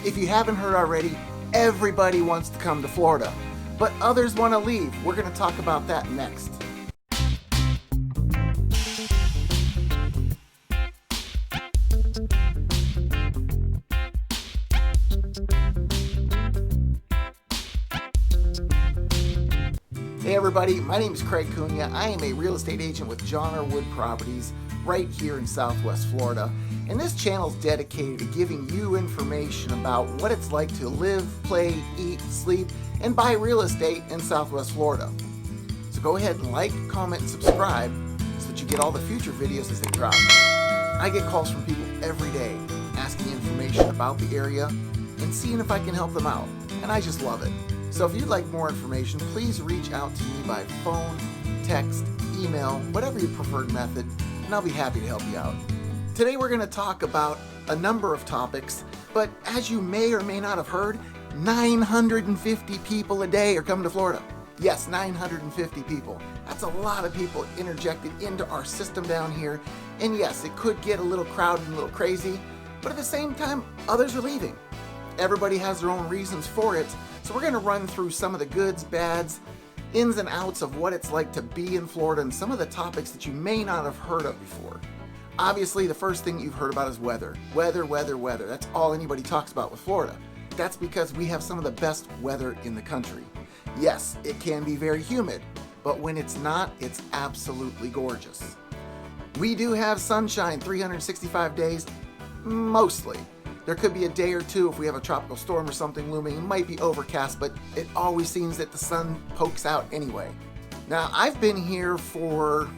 If you haven't heard already, everybody wants to come to Florida, but others want to leave. We're going to talk about that next. Hey everybody, my name is Craig Cunha. I am a real estate agent with John R. Wood Properties right here in Southwest Florida. And this channel is dedicated to giving you information about what it's like to live, play, eat, sleep, and buy real estate in Southwest Florida. So go ahead and like, comment, and subscribe so that you get all the future videos as they drop. I get calls from people every day asking information about the area and seeing if I can help them out. And I just love it. So if you'd like more information, please reach out to me by phone, text, email, whatever your preferred method, and I'll be happy to help you out. Today we're going to talk about a number of topics, but as you may or may not have heard, 950 people a day are coming to Florida. Yes, 950 people. That's a lot of people interjected into our system down here, and yes, it could get a little crowded and a little crazy, but at the same time, others are leaving. Everybody has their own reasons for it. So we're going to run through some of the goods, bads, ins and outs of what it's like to be in Florida and some of the topics that you may not have heard of before. Obviously, the first thing you've heard about is weather. Weather, weather, weather. That's all anybody talks about with Florida. That's because we have some of the best weather in the country. Yes, it can be very humid, but when it's not, it's absolutely gorgeous. We do have sunshine 365 days, mostly. There could be a day or two if we have a tropical storm or something looming. It might be overcast, but it always seems that the sun pokes out anyway. Now, I've been here for,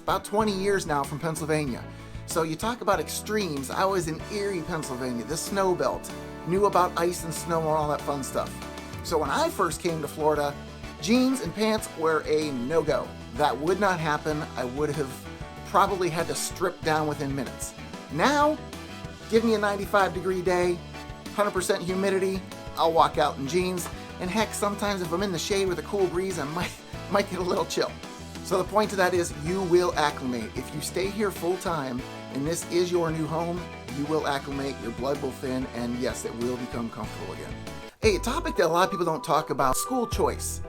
about 20 years now from Pennsylvania. So you talk about extremes. I was in Erie, Pennsylvania, the snow belt. Knew about ice and snow and all that fun stuff. So when I first came to Florida, jeans and pants were a no-go. That would not happen. I would have probably had to strip down within minutes. Now, give me a 95-degree day, 100% humidity, I'll walk out in jeans, and heck, sometimes if I'm in the shade with a cool breeze, I might get a little chill. So the point to that is you will acclimate. If you stay here full time and this is your new home, you will acclimate, your blood will thin, and yes, it will become comfortable again. Hey, a topic that a lot of people don't talk about, school choice.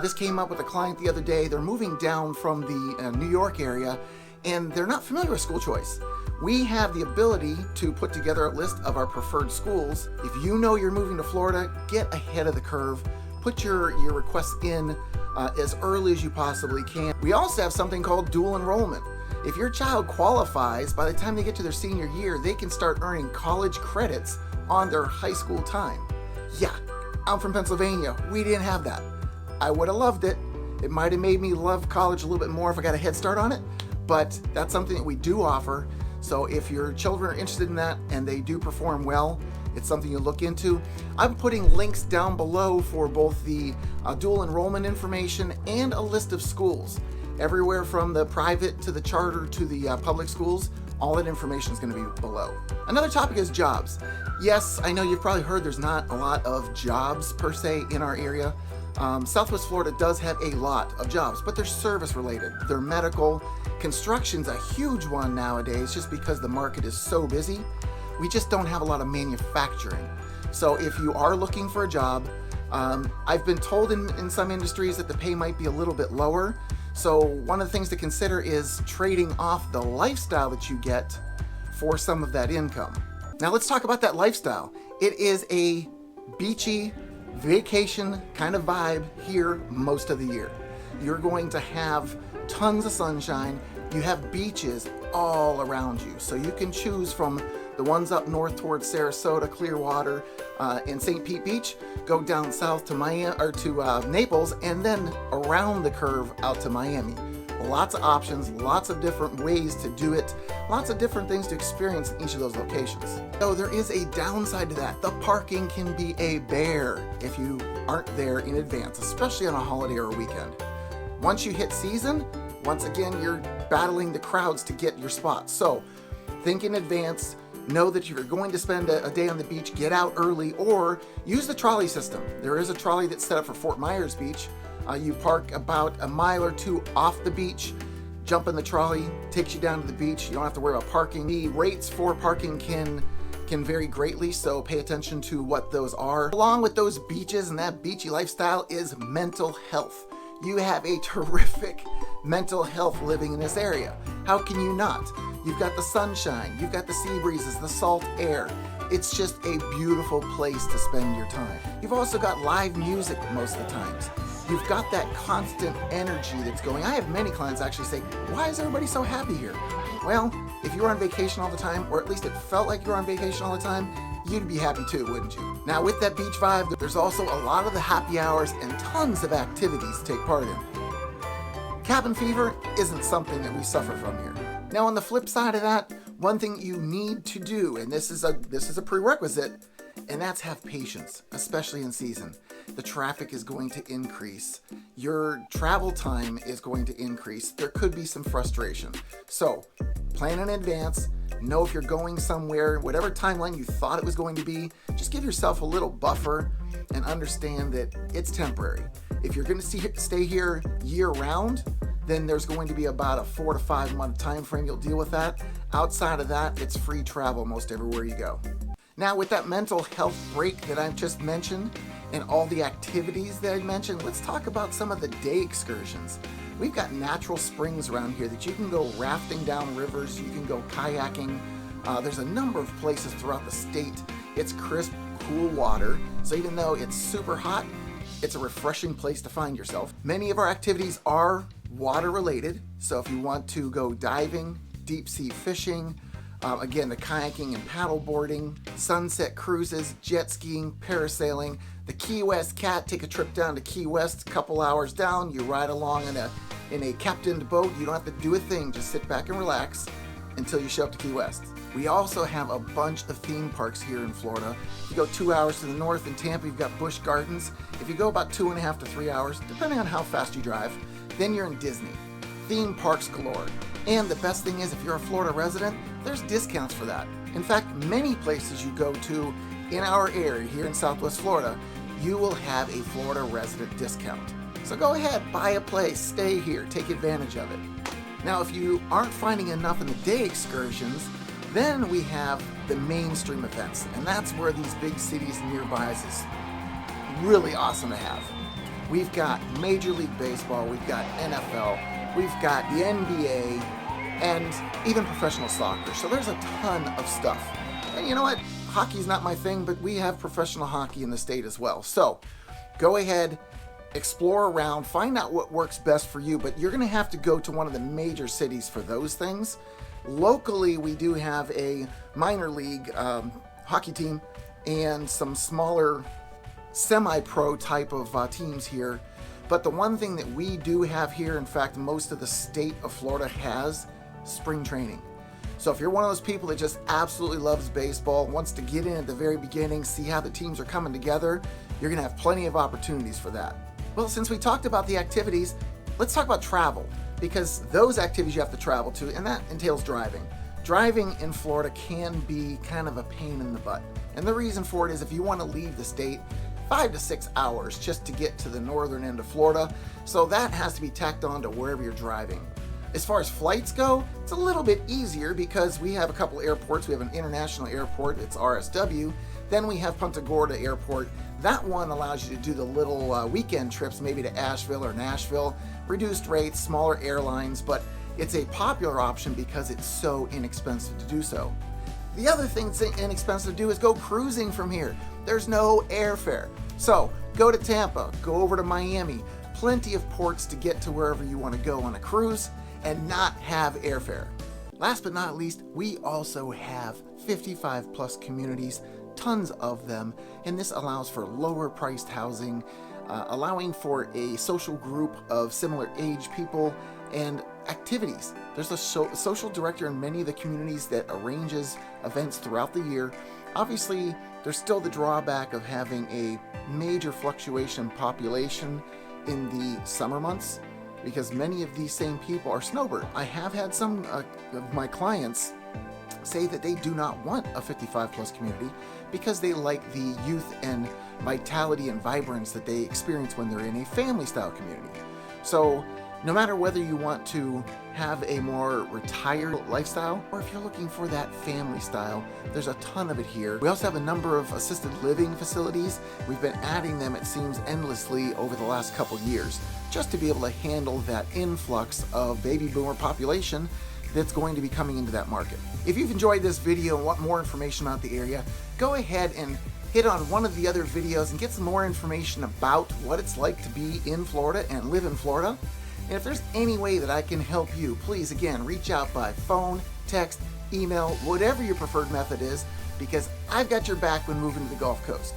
This came up with a client the other day. They're moving down from the New York area, and they're not familiar with school choice. We have the ability to put together a list of our preferred schools. If you know you're moving to Florida, get ahead of the curve. Put your requests in as early as you possibly can. We also have something called dual enrollment. If your child qualifies, by the time they get to their senior year, they can start earning college credits on their high school time. Yeah, I'm from Pennsylvania. We didn't have that. I would have loved it. It might have made me love college a little bit more if I got a head start on it, but that's something that we do offer. So if your children are interested in that and they do perform well, it's something you look into. I'm putting links down below for both the dual enrollment information and a list of schools. Everywhere from the private to the charter to the public schools, all that information is going to be below. Another topic is jobs. Yes, I know you've probably heard there's not a lot of jobs per se in our area. Southwest Florida does have a lot of jobs, but they're service related. They're medical. Construction's a huge one nowadays just because the market is so busy. We just don't have a lot of manufacturing. So if you are looking for a job, I've been told in some industries that the pay might be a little bit lower. So one of the things to consider is trading off the lifestyle that you get for some of that income. Now let's talk about that lifestyle. It is a beachy vacation kind of vibe here most of the year. You're going to have tons of sunshine. You have beaches all around you. So you can choose from the ones up north towards Sarasota, Clearwater, and St. Pete Beach, go down south to Miami or to Naples, and then around the curve out to Miami. Lots of options, lots of different ways to do it, lots of different things to experience in each of those locations. So there is a downside to that. The parking can be a bear if you aren't there in advance, especially on a holiday or a weekend. Once you hit season, once again, you're battling the crowds to get your spot. So think in advance. Know that if you're going to spend a day on the beach, get out early or use the trolley system. There is a trolley that's set up for Fort Myers Beach. You park about a mile or two off the beach, jump in the trolley, takes you down to the beach. You don't have to worry about parking. The rates for parking can can vary greatly, so pay attention to what those are. Along with those beaches and that beachy lifestyle is mental health. You have a terrific mental health living in this area. How can you not? You've got the sunshine, you've got the sea breezes, the salt air. It's just a beautiful place to spend your time. You've also got live music most of the times. You've got that constant energy that's going. I have many clients actually say, why is everybody so happy here? Well, if you were on vacation all the time, or at least it felt like you were on vacation all the time, you'd be happy too, wouldn't you? Now with that beach vibe, there's also a lot of the happy hours and tons of activities to take part in. Cabin fever isn't something that we suffer from here. Now on the flip side of that, one thing you need to do, and this is a prerequisite, and that's have patience, especially in season. The traffic is going to increase. Your travel time is going to increase. There could be some frustration. So plan in advance. Know if you're going somewhere, whatever timeline you thought it was going to be, just give yourself a little buffer and understand that it's temporary. If you're going to stay here year round, then there's going to be about a 4 to 5 month time frame you'll deal with that. Outside of that, it's free travel most everywhere you go. Now with that mental health break that I've just mentioned and all the activities that I mentioned, let's talk about some of the day excursions. We've got natural springs around here that you can go rafting down rivers, you can go kayaking. There's a number of places throughout the state. It's crisp, cool water, so even though it's super hot, it's a refreshing place to find yourself. Many of our activities are water related, so if you want to go diving, deep sea fishing, again, the kayaking and paddle boarding, sunset cruises, jet skiing, parasailing, the Key West Cat, take a trip down to Key West, a couple hours down, you ride along in a captained boat, you don't have to do a thing, just sit back and relax until you show up to Key West. We also have a bunch of theme parks here in Florida. If you go 2 hours to the north in Tampa, you've got Busch Gardens. If you go about 2.5 to 3 hours, depending on how fast you drive, then you're in Disney. Theme parks galore. And the best thing is, if you're a Florida resident, there's discounts for that. In fact, many places you go to in our area here in Southwest Florida, you will have a Florida resident discount. So go ahead, buy a place, stay here, take advantage of it. Now, if you aren't finding enough in the day excursions, then we have the mainstream events, and that's where these big cities nearby is really awesome to have. We've got Major League Baseball, we've got NFL, we've got the NBA, and even professional soccer. So there's a ton of stuff. And you know what? Hockey's not my thing, but we have professional hockey in the state as well. So go ahead, explore around, find out what works best for you, but you're going to have to go to one of the major cities for those things. Locally, we do have a minor league hockey team and some smaller semi-pro type of teams here. But the one thing that we do have here, in fact, most of the state of Florida has spring training. So if you're one of those people that just absolutely loves baseball, wants to get in at the very beginning, see how the teams are coming together, you're going to have plenty of opportunities for that. Well, since we talked about the activities, let's talk about travel, because those activities you have to travel to, and that entails driving. Driving in Florida can be kind of a pain in the butt. And the reason for it is if you want to leave the state, 5 to 6 hours just to get to the northern end of Florida. So that has to be tacked on to wherever you're driving. As far as flights go, it's a little bit easier because we have a couple airports. We have an international airport, it's RSW. Then we have Punta Gorda Airport. That one allows you to do the little weekend trips, maybe to Asheville or Nashville. Reduced rates, smaller airlines, but it's a popular option because it's so inexpensive to do so. The other thing that's inexpensive to do is go cruising from here. There's no airfare. So go to Tampa, go over to Miami, plenty of ports to get to wherever you want to go on a cruise and not have airfare. Last but not least, we also have 55 plus communities, tons of them, and this allows for lower priced housing, allowing for a social group of similar age people and activities. There's a social director in many of the communities that arranges events throughout the year. Obviously, there's still the drawback of having a major fluctuation in population in the summer months because many of these same people are snowbird. I have had some of my clients say that they do not want a 55 plus community because they like the youth and vitality and vibrance that they experience when they're in a family style community. So No matter whether you want to have a more retired lifestyle or if you're looking for that family style, there's a ton of it here. We also have a number of assisted living facilities. We've been adding them, it seems, endlessly over the last couple years, just to be able to handle that influx of baby boomer population that's going to be coming into that market. If you've enjoyed this video and want more information about the area, go ahead and hit on one of the other videos and get some more information about what it's like to be in Florida and live in Florida. And if there's any way that I can help you, please, again, reach out by phone, text, email, whatever your preferred method is, because I've got your back when moving to the Gulf Coast.